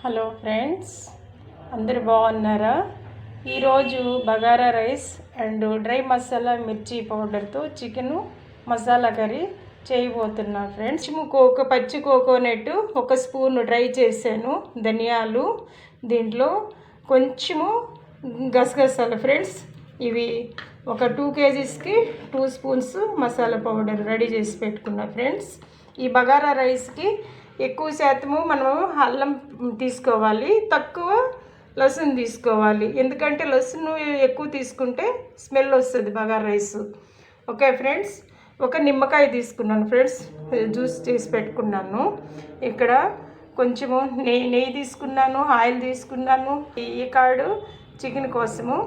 Hello friends, అందరు బాగున్నారా? ఈరోజు bagara rice and dry masala మిర్చి పౌడర్తో చికెన్ మసాలా కర్రీ చేయబోతున్నా ఫ్రెండ్స్. పచ్చి కోకోనట్ 1 స్పూన్ డ్రై చేశాను, ధనియాలు, దీంట్లో కొంచెము గసగసాలు ఫ్రెండ్స్. ఇవి ఒక 2 kgsకి 2 స్పూన్స్ మసాలా పౌడర్ రెడీ చేసి పెట్టుకున్నా ఫ్రెండ్స్. ఈ బగారా రైస్కి ఎక్కువ శాతము మనము అల్లం తీసుకోవాలి, తక్కువ లసును తీసుకోవాలి. ఎందుకంటే లసును ఎక్కువ తీసుకుంటే స్మెల్ వస్తుంది బగారా రైస్. ఓకే ఫ్రెండ్స్, ఒక నిమ్మకాయ తీసుకున్నాను ఫ్రెండ్స్, జ్యూస్ చేసి పెట్టుకున్నాను. ఇక్కడ కొంచెము నెయ్యి తీసుకున్నాను, ఆయిల్ తీసుకున్నాను. ఈ కార్డు చికెన్ కోసము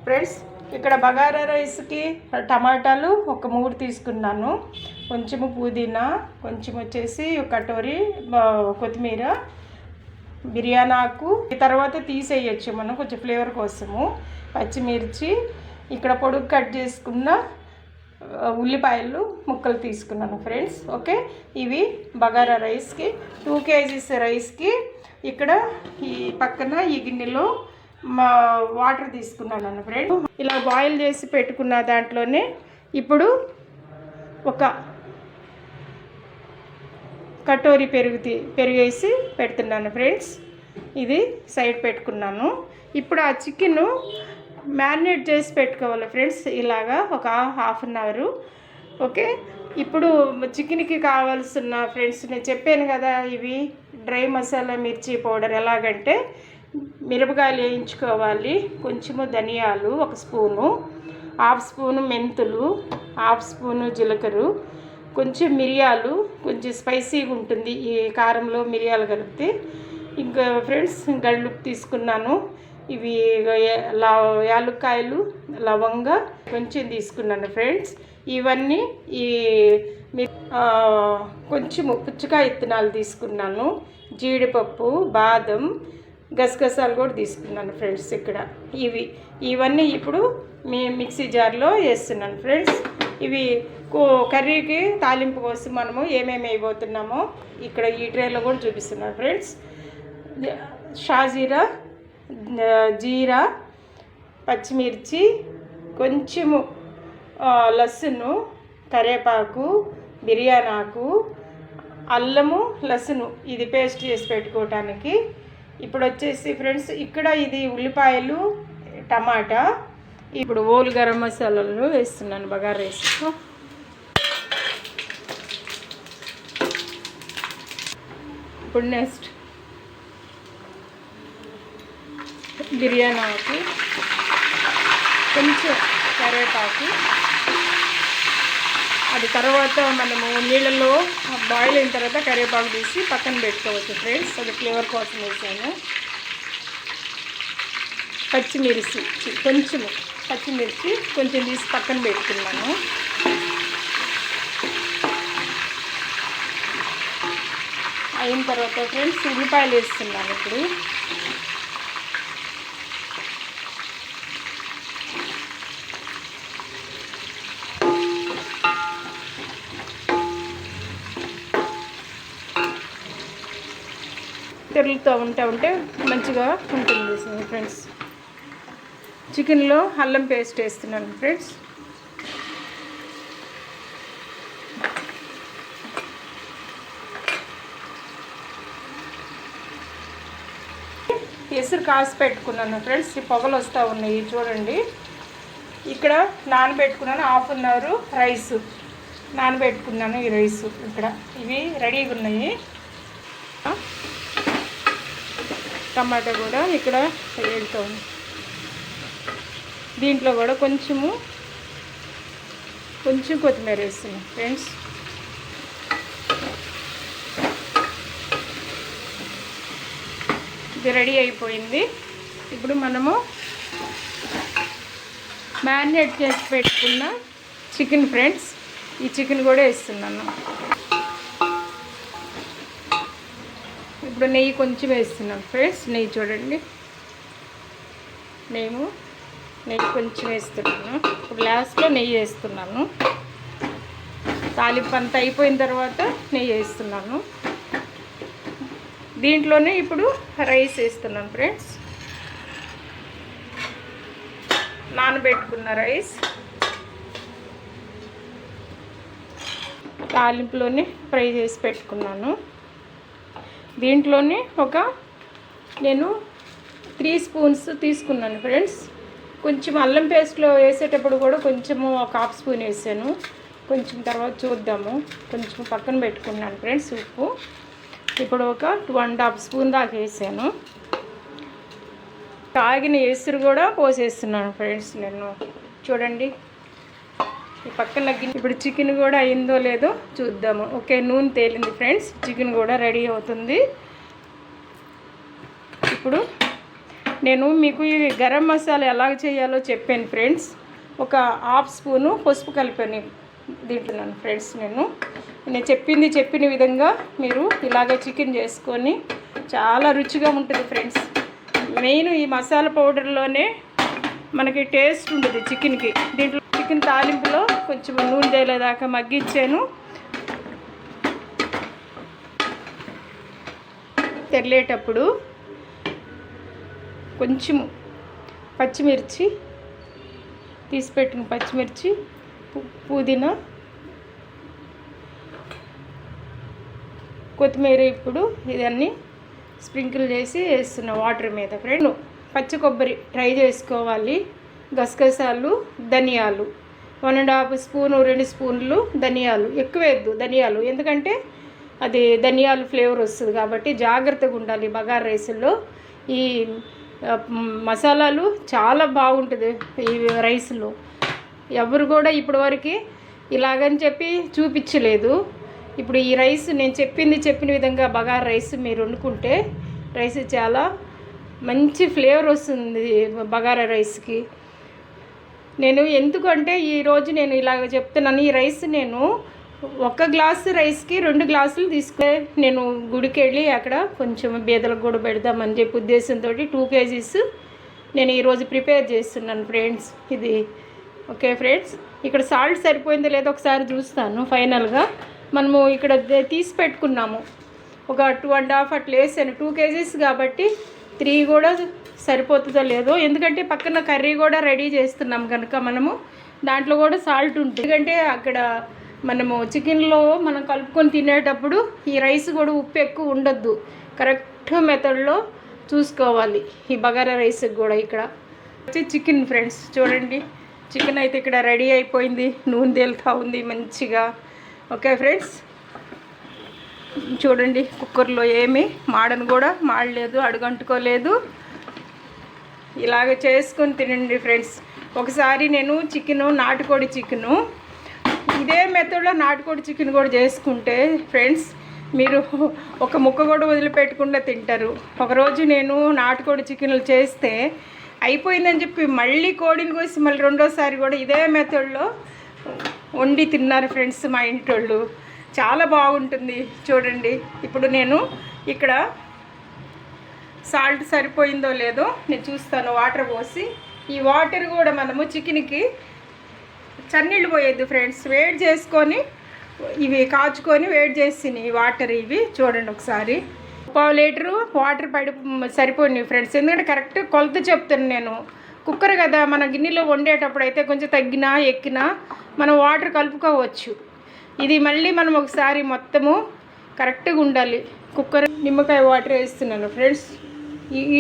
ఫ్రెండ్స్. ఇక్కడ బగారా రైస్కి టమాటాలు ఒక 3 తీసుకున్నాను, కొంచెము పుదీనా, కొంచెం వచ్చేసి కటోరి కొత్తిమీర, బిర్యానీ ఆకు తర్వాత తీసేయచ్చు మనం కొంచెం ఫ్లేవర్ కోసము. పచ్చిమిర్చి, ఇక్కడ పొడుగు కట్ చేసుకున్న ఉల్లిపాయలు ముక్కలు తీసుకున్నాను ఫ్రెండ్స్. ఓకే, ఇవి బగారా రైస్కి 2 kgs రైస్కి. ఇక్కడ ఈ పక్కన ఈ గిన్నెలో వాటర్ తీసుకున్నాను ఫ్రెండ్. ఇలా బాయిల్ చేసి పెట్టుకున్న దాంట్లోనే ఇప్పుడు ఒక కటోరి పెరుగేసి పెడుతున్నాను ఫ్రెండ్స్. ఇది సైడ్ పెట్టుకున్నాను. ఇప్పుడు ఆ చికెను మ్యారినేట్ చేసి పెట్టుకోవాలి ఫ్రెండ్స్, ఇలాగా ఒక ½ అన్ అవరు. ఓకే, ఇప్పుడు చికెన్కి కావాల్సిన ఫ్రెండ్స్ నేను చెప్పాను కదా, ఇవి డ్రై మసాలా మిర్చి పౌడర్. ఎలాగంటే మిరపకాయలు వేయించుకోవాలి, కొంచెము ధనియాలు 1 స్పూను, ½ స్పూను మెంతులు, ½ స్పూను జీలకర్ర, కొంచెం మిరియాలు, కొంచెం స్పైసీగా ఉంటుంది ఈ కారంలో మిరియాలు కలిపితే. ఇంకా ఫ్రెండ్స్ గళ్ళు తీసుకున్నాను, ఇవి యాలక్కాయలు, లవంగ కొంచెం తీసుకున్నాను ఫ్రెండ్స్. ఇవన్నీ కొంచెము పుచ్చకాయ విత్తనాలు తీసుకున్నాను, జీడిపప్పు, బాదం, గసగసాలు కూడా తీసుకున్నాను ఫ్రెండ్స్. ఇక్కడ ఇవన్నీ ఇప్పుడు మిక్సీ జార్లో వేస్తున్నాను ఫ్రెండ్స్. ఇవి కర్రీకి తాలింపు కోసం మనము ఏమేమి వేయబోతున్నామో ఇక్కడ ఈ ట్రేలో కూడా చూపిస్తున్నాను ఫ్రెండ్స్. షాజీరా, జీరా, పచ్చిమిర్చి, కొంచెము లస్సును, కరివేపాకు, బిర్యానీ ఆకు, అల్లము, లస్సును ఇది పేస్ట్ చేసి పెట్టుకోవటానికి. ఇప్పుడు వచ్చేసి ఫ్రెండ్స్ ఇక్కడ ఇది ఉల్లిపాయలు, టమాటా. ఇప్పుడు ఓల్ గరం మసాలాలు వేస్తున్నాను బగారా రైస్. ఇప్పుడు నెక్స్ట్ బిర్యానీ ఆకు, కొంచెం కరివేపాకు. అది తర్వాత మనము నీళ్ళలో బాయిల్ అయిన తర్వాత కరివేపాకు తీసి పక్కన పెట్టుకోవచ్చు ఫ్రెండ్స్, అది ఫ్లేవర్ కోసం వేసాను. పచ్చిమిర్చి కొంచెం తీసి పక్కన పెట్టుకున్నాను. అయిన తర్వాత ఫ్రెండ్స్ ఉల్లిపాయలు వేస్తున్నాను. ఇప్పుడు తెరులుతూ ఉంటే మంచిగా ఉంటుంది ఫ్రెండ్స్. చికెన్లో అల్లం పేస్ట్ వేస్తున్నాను ఫ్రెండ్స్. ఎసురు కాసి పెట్టుకున్నాను ఫ్రెండ్స్. ఈ పొగలు వస్తూ ఉన్నాయి చూడండి. ఇక్కడ నానబెట్టుకున్నాను ½ అన్ అవరు రైస్ నానబెట్టుకున్నాను. ఈ రైస్ ఇక్కడ ఇవి రెడీగా ఉన్నాయి. టమాటా కూడా ఇక్కడ వెళ్తుంది. దీంట్లో కూడా కొంచెం కొత్తిమీర వేస్తున్నాను ఫ్రెండ్స్. ఇది రెడీ అయిపోయింది. ఇప్పుడు మనము మ్యారినేట్ చేసి పెట్టుకున్న చికెన్ ఫ్రెండ్స్, ఈ చికెన్ కూడా వేస్తున్నాను. ఇప్పుడు నెయ్యి కొంచెం వేస్తున్నాను ఫ్రెండ్స్. నెయ్యి చూడండి, నెయ్యి కొంచెం వేస్తున్నాను. ఇప్పుడు లాస్ట్లో నెయ్యి వేస్తున్నాను. తాలింపు అంతా అయిపోయిన తర్వాత నెయ్యి వేస్తున్నాను. దీంట్లోనే ఇప్పుడు రైస్ వేస్తున్నాను ఫ్రెండ్స్. నానబెట్టుకున్న రైస్ తాలింపులోనే ఫ్రై చేసి పెట్టుకున్నాను. దీంట్లోనే నేను 3 స్పూన్స్ తీసుకున్నాను ఫ్రెండ్స్. కొంచెం అల్లం పేస్ట్లో వేసేటప్పుడు కూడా కొంచెము 1/2 స్పూన్ వేసాను. కొంచెం తర్వాత చూద్దాము. కొంచెం పక్కన పెట్టుకున్నాను ఫ్రెండ్స్ ఉప్పు. ఇప్పుడు 2.5 స్పూన్ దాకా వేసాను. తాగిన ఎసురు కూడా పోసేస్తున్నాను ఫ్రెండ్స్ నేను. చూడండి ఈ పక్కన ఇప్పుడు చికెన్ కూడా అయిందో లేదో చూద్దాము. ఓకే, నూనె తేలింది ఫ్రెండ్స్. చికెన్ కూడా రెడీ అవుతుంది. ఇప్పుడు నేను మీకు ఈ గరం మసాలా ఎలా చేయాలో చెప్పాను ఫ్రెండ్స్. 1/2 స్పూను పసుపు కలిపాను తింటున్నాను ఫ్రెండ్స్. నేను చెప్పిన విధంగా మీరు ఇలాగే చికెన్ చేసుకొని చాలా రుచిగా ఉంటుంది ఫ్రెండ్స్. మెయిన్ ఈ మసాలా పౌడర్లోనే మనకి టేస్ట్ ఉంటుంది చికెన్కి. దీంట్లో చికెన్ తాలింపులో కొంచెం నూనె తేలేదాకా మగ్గించాను. తెరలేటప్పుడు కొంచెము పచ్చిమిర్చి తీసిపెట్టిన పచ్చిమిర్చి, పుదీనా, కొత్తిమీర ఇప్పుడు ఇదన్నీ స్ప్రింకిల్ చేసి వేస్తున్న వాటర్ మీద ఫ్రెండ్. పచ్చి కొబ్బరి ట్రై చేసుకోవాలి. గసగసాలు, ధనియాలు 1.5 స్పూను, 2 స్పూన్లు ధనియాలు. ఎక్కువ వేయద్దు ధనియాలు, ఎందుకంటే అది ధనియాలు ఫ్లేవర్ వస్తుంది కాబట్టి జాగ్రత్తగా ఉండాలి. బగారా రైసుల్లో ఈ మసాలాలు చాలా బాగుంటుంది ఈ రైస్లో. ఎవరు కూడా ఇప్పటివరకు ఇలాగని చెప్పి చూపించలేదు. ఇప్పుడు ఈ రైస్ నేను చెప్పిన విధంగా బగారా రైస్ మీరు వండుకుంటే రైస్ చాలా మంచి ఫ్లేవర్ వస్తుంది బగారా రైస్కి. నేను ఎందుకంటే ఈరోజు నేను ఇలాగ చెప్తున్నాను. ఈ రైస్ నేను 1 గ్లాసు రైస్కి 2 గ్లాసులు తీసుకుని నేను గుడికి వెళ్ళి అక్కడ కొంచెం బీదలకు కూడా పెడదామని చెప్పి ఉద్దేశంతో 2 కేజీస్ నేను ఈరోజు ప్రిపేర్ చేస్తున్నాను ఫ్రెండ్స్. ఇది ఓకే ఫ్రెండ్స్. ఇక్కడ సాల్ట్ సరిపోయిందో లేదో ఒకసారి చూస్తాను. ఫైనల్గా మనము ఇక్కడ తీసి పెట్టుకున్నాము 2.5 అట్లా వేసాను. 2 కేజీస్ కాబట్టి 3 కూడా సరిపోతుందో లేదో, ఎందుకంటే పక్కన కర్రీ కూడా రెడీ చేస్తున్నాం కనుక మనము దాంట్లో కూడా సాల్ట్ ఉంటుంది. ఎందుకంటే అక్కడ మనము చికెన్లో మనం కలుపుకొని తినేటప్పుడు ఈ రైస్ కూడా ఉప్పు ఎక్కువ ఉండొద్దు. కరెక్ట్ మెథడ్లో చూసుకోవాలి ఈ బగారా రైస్కి కూడా. ఇక్కడ వచ్చి చికెన్ ఫ్రెండ్స్ చూడండి. చికెన్ అయితే ఇక్కడ రెడీ అయిపోయింది. నూనె తేలుతూ ఉంది మంచిగా. ఓకే ఫ్రెండ్స్, చూడండి కుక్కర్లో ఏమీ మాడలేదు, అడుగంటుకోలేదు. ఇలాగ చేసుకొని తినండి ఫ్రెండ్స్. ఒకసారి నేను నాటుకోడి చికెను ఇదే మెథడ్లో నాటుకోడి చికెన్ కూడా చేసుకుంటే ఫ్రెండ్స్ మీరు ఒక ముక్క కూడా వదిలిపెట్టకుండా తింటారు. ఒకరోజు నేను నాటుకోడి చికెన్లు చేస్తే అయిపోయిందని చెప్పి మళ్ళీ కోడిని కోసి మళ్ళీ రెండోసారి కూడా ఇదే మెథడ్లో వండి తిన్నారు ఫ్రెండ్స్ మా ఇంటోళ్ళు. చాలా బాగుంటుంది చూడండి. ఇప్పుడు నేను ఇక్కడ సాల్ట్ సరిపోయిందో లేదో నేను చూస్తాను. వాటర్ పోసి ఈ వాటర్ కూడా మనము చికెన్కి చన్నీళ్ళు పోయేద్దు ఫ్రెండ్స్. వేడి చేసుకొని ఇవి కాచుకొని వేడి చేసిన ఈ వాటర్ ఇవి చూడండి ఒకసారి. 1/2 లీటరు వాటర్ సరిపోయినాయి ఫ్రెండ్స్. ఎందుకంటే కరెక్ట్ కొలత చెప్తాను నేను. కుక్కర్ కదా, మన గిన్నెలో వండేటప్పుడు అయితే కొంచెం తగ్గినా ఎక్కినా మనం వాటర్ కలుపుకోవచ్చు. ఇది మళ్ళీ మనం ఒకసారి మొత్తము కరెక్ట్గా ఉండాలి. కుక్కర్ నిమ్మకాయ వాటర్ వేస్తున్నాను ఫ్రెండ్స్.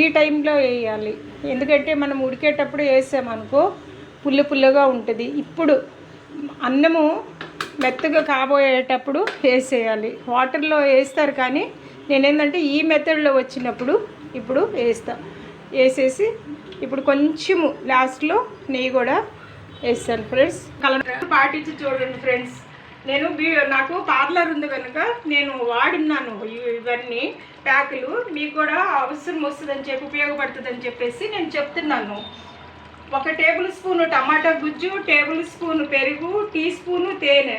ఈ టైంలో వేయాలి, ఎందుకంటే మనం ఉడికేటప్పుడు వేసామనుకో పుల్లగా ఉంటుంది. ఇప్పుడు అన్నము మెత్తగా కాబోయేటప్పుడు వేసేయాలి. వాటర్లో వేస్తారు కానీ నేనేంటంటే ఈ మెథడ్లో వచ్చినప్పుడు ఇప్పుడు వేసేసి ఇప్పుడు కొంచెము లాస్ట్లో నెయ్యి కూడా వేస్తాను ఫ్రెండ్స్. కలర్ పాటించి చూడండి ఫ్రెండ్స్. నాకు పార్లర్ ఉంది కనుక నేను వాడినాను ఇవన్నీ ప్యాకులు. మీకు కూడా అవసరం వస్తుందని చెప్పి ఉపయోగపడుతుందని చెప్పేసి నేను చెప్తున్నాను. 1 టేబుల్ స్పూను టమాటా గుజ్జు, టేబుల్ స్పూను పెరుగు, టీ స్పూను తేనె,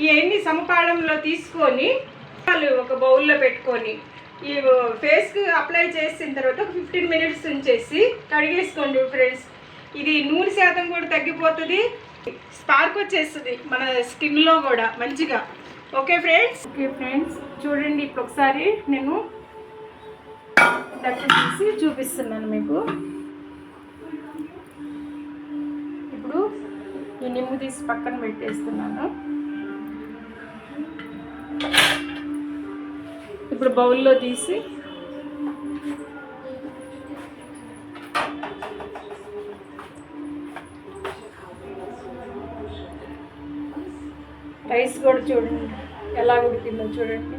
ఇవన్నీ సమపాళంలో తీసుకొని ఒక బౌల్లో పెట్టుకొని ఈ ఫేస్కి అప్లై చేసిన తర్వాత ఒక 15 మినిట్స్ ఉంచేసి కడిగేసుకోండి ఫ్రెండ్స్. ఇది నూనె శాతం కూడా తగ్గిపోతుంది, స్పార్క్ వచ్చేస్తుంది మన స్కిన్లో కూడా మంచిగా. Okay friends. చూడండి ఇప్పుడు ఒకసారి నేను డక్కు తీసి చూపిస్తున్నాను మీకు. ఇప్పుడు ఈ నిమ్ము తీసి పక్కన పెట్టేస్తున్నాను. ఇప్పుడు బౌల్లో తీసి రైస్ కూడా చూడండి ఎలా ఉడికిందో చూడండి.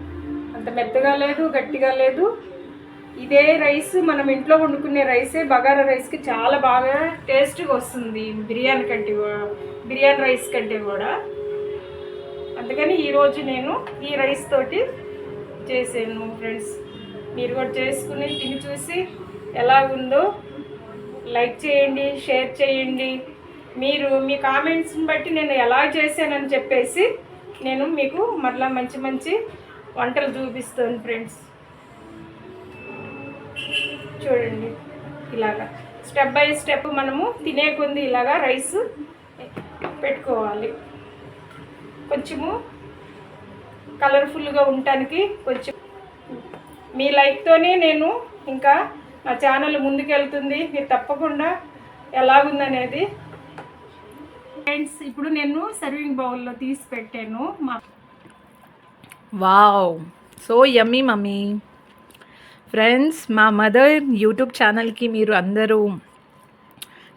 అంత మెత్తగా లేదు, గట్టిగా లేదు. ఇదే రైస్ మనం ఇంట్లో వండుకునే రైసే బగారా రైస్కి చాలా బాగా టేస్ట్గా వస్తుంది, బిర్యానీ రైస్ కంటే కూడా. అందుకని ఈరోజు నేను ఈ రైస్ తోటి చేసాను ఫ్రెండ్స్. మీరు కూడా చేసుకుని తిని చూసి ఎలా ఉందో లైక్ చేయండి, షేర్ చేయండి. మీరు మీ కామెంట్స్ని బట్టి నేను ఎలా చేశానని చెప్పేసి నేను మీకు మరలా మంచి మంచి వంటలు చూపిస్తాను ఫ్రెండ్స్. చూడండి, ఇలాగా స్టెప్ బై స్టెప్ మనము తినే కొంది ఇలాగా రైస్ పెట్టుకోవాలి. కొంచెము కలర్ఫుల్గా ఉండటానికి కొంచెం మీ లైక్తోనే నేను ఇంకా నా ఛానల్ ముందుకెళ్తుంది. మీరు తప్పకుండా ఎలాగుందనేది ఫ్రెండ్స్. ఇప్పుడు నేను సర్వింగ్ బౌల్లో తీసి పెట్టాను. Wow, so yummy mummy. Friends, మా మదర్ యూట్యూబ్ ఛానల్కి మీరు అందరూ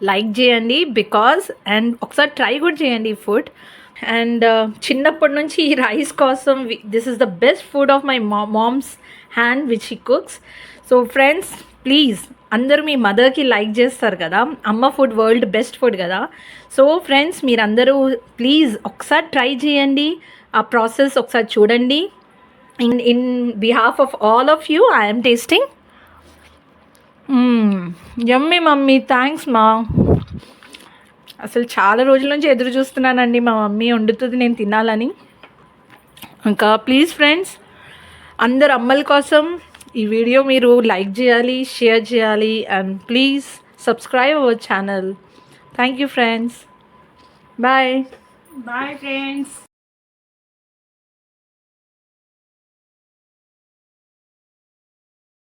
లైక్ చేయండి అండ్ ఒకసారి ట్రై కూడా చేయండి ఈ ఫుడ్. అండ్ చిన్నప్పటి నుంచి ఈ రైస్ కోసం this is the best food of my mom's hand which he cooks. So friends, please అందరూ మీ మదర్కి లైక్ చేస్తారు కదా, అమ్మ ఫుడ్ వరల్డ్ బెస్ట్ ఫుడ్ కదా. సో ఫ్రెండ్స్, మీరందరూ ప్లీజ్ ఒకసారి ట్రై చేయండి, ఆ ప్రాసెస్ ఒకసారి చూడండి. In behalf of all of you, I am tasting. Yummy mummy, thanks మా. అసలు చాలా రోజుల నుంచి ఎదురు చూస్తున్నానండి, మా మమ్మీ వండుతుంది నేను తినాలని. ఇంకా ప్లీజ్ ఫ్రెండ్స్, అందరు అమ్మల కోసం ఈ వీడియో మీరు లైక్ చేయాలి, షేర్ చేయాలి, and please subscribe our channel. Thank you friends. Bye bye friends.